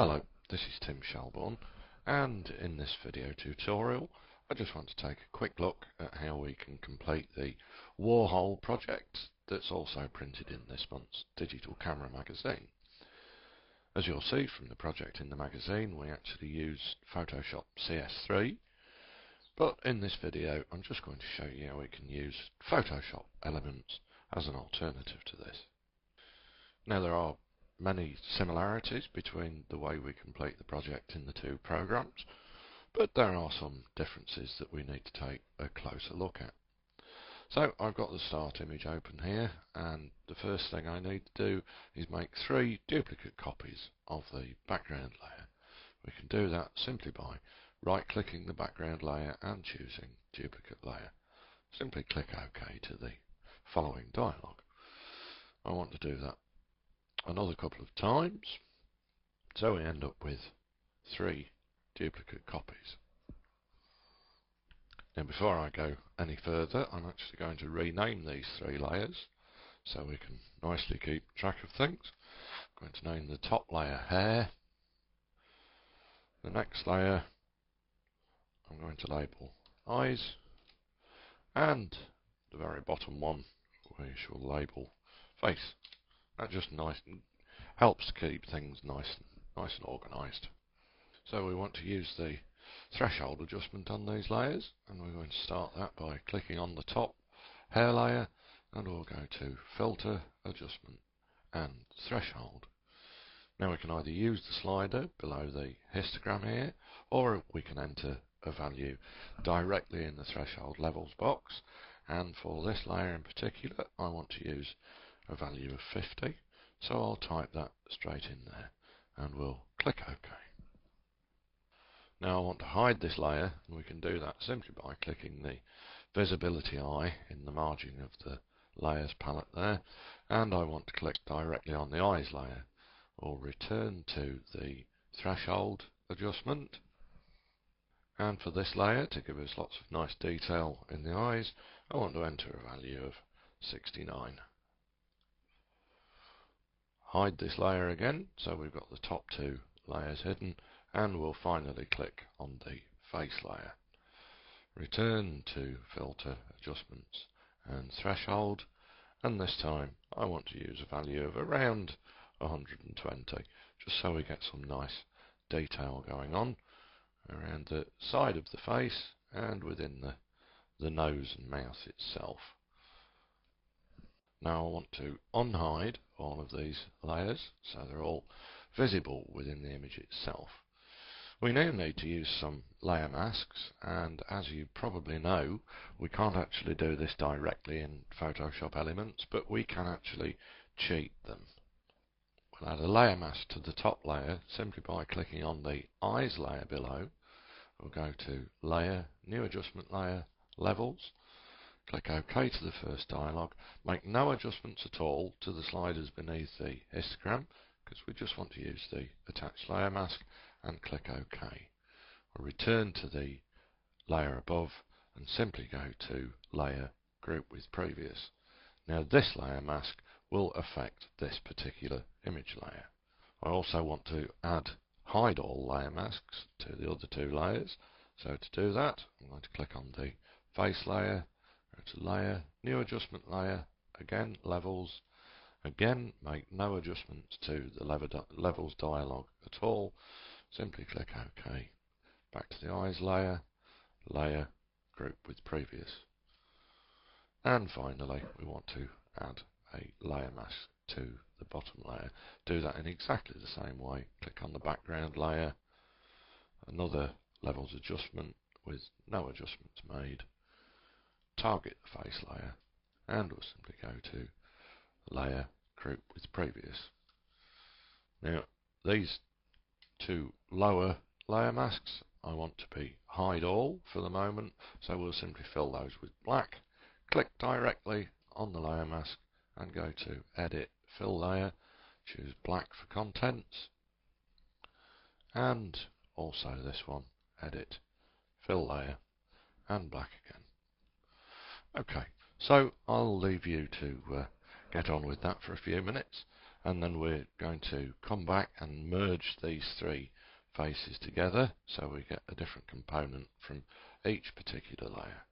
Hello, this is Tim Shelbourne, and in this video tutorial I just want to take a quick look at how we can complete the Warhol project that's also printed in this month's digital camera magazine. As you'll see from the project in the magazine, we actually use Photoshop CS3, but in this video I'm just going to show you how we can use Photoshop elements as an alternative to this. Now, there are many similarities between the way we complete the project in the two programs, but there are some differences that we need to take a closer look at. So I've got the start image open here, and the first thing I need to do is make 3 duplicate copies of the background layer. We can do that simply by right-clicking the background layer and choosing duplicate layer. Simply click OK to the following dialog. I want to do that another couple of times, so we end up with 3 duplicate copies. Now, before I go any further, I'm actually going to rename these 3 layers so we can nicely keep track of things. I'm going to name the top layer hair, the next layer I'm going to label eyes, and the very bottom one we shall label face. That just helps to keep things nice and organised. So we want to use the threshold adjustment on these layers, and we're going to start that by clicking on the top hair layer, and we'll go to filter, adjustment and threshold. Now, we can either use the slider below the histogram here, or we can enter a value directly in the threshold levels box, and for this layer in particular I want to use a value of 50. So I'll type that straight in there, and we'll click OK. Now I want to hide this layer, and we can do that simply by clicking the visibility eye in the margin of the layers palette there, and I want to click directly on the eyes layer. We'll return to the threshold adjustment, and for this layer, to give us lots of nice detail in the eyes, I want to enter a value of 69. Hide this layer again, so we've got the top 2 layers hidden, and we'll finally click on the face layer. Return to filter, adjustments and threshold, and this time I want to use a value of around 120, just so we get some nice detail going on around the side of the face and within the nose and mouth itself. Now I want to unhide all of these layers so they're all visible within the image itself. We now need to use some layer masks, and as you probably know, we can't actually do this directly in Photoshop Elements, but we can actually cheat them. We'll add a layer mask to the top layer simply by clicking on the eyes layer below. We'll go to Layer, New Adjustment Layer, Levels. Click OK to the first dialog. Make no adjustments at all to the sliders beneath the histogram, because we just want to use the attached layer mask, and click OK. We'll return to the layer above and simply go to Layer, Group with Previous. Now, this layer mask will affect this particular image layer. I also want to hide all layer masks to the other 2 layers. So to do that, I'm going to click on the face layer, go to Layer, New Adjustment Layer, again Levels, again make no adjustments to the Levels dialog at all, simply click OK. Back to the eyes layer, Layer, Group with Previous. And finally, we want to add a layer mask to the bottom layer. Do that in exactly the same way. Click on the background layer, another levels adjustment with no adjustments made. Target the face layer, and we'll simply go to Layer, Group with Previous. Now, these 2 lower layer masks I want to be hide all for the moment, so we'll simply fill those with black. Click directly on the layer mask and go to Edit, Fill Layer, choose black for contents, and also this one, Edit, Fill Layer, and black again. Okay, so I'll leave you to get on with that for a few minutes, and then we're going to come back and merge these three faces together so we get a different component from each particular layer.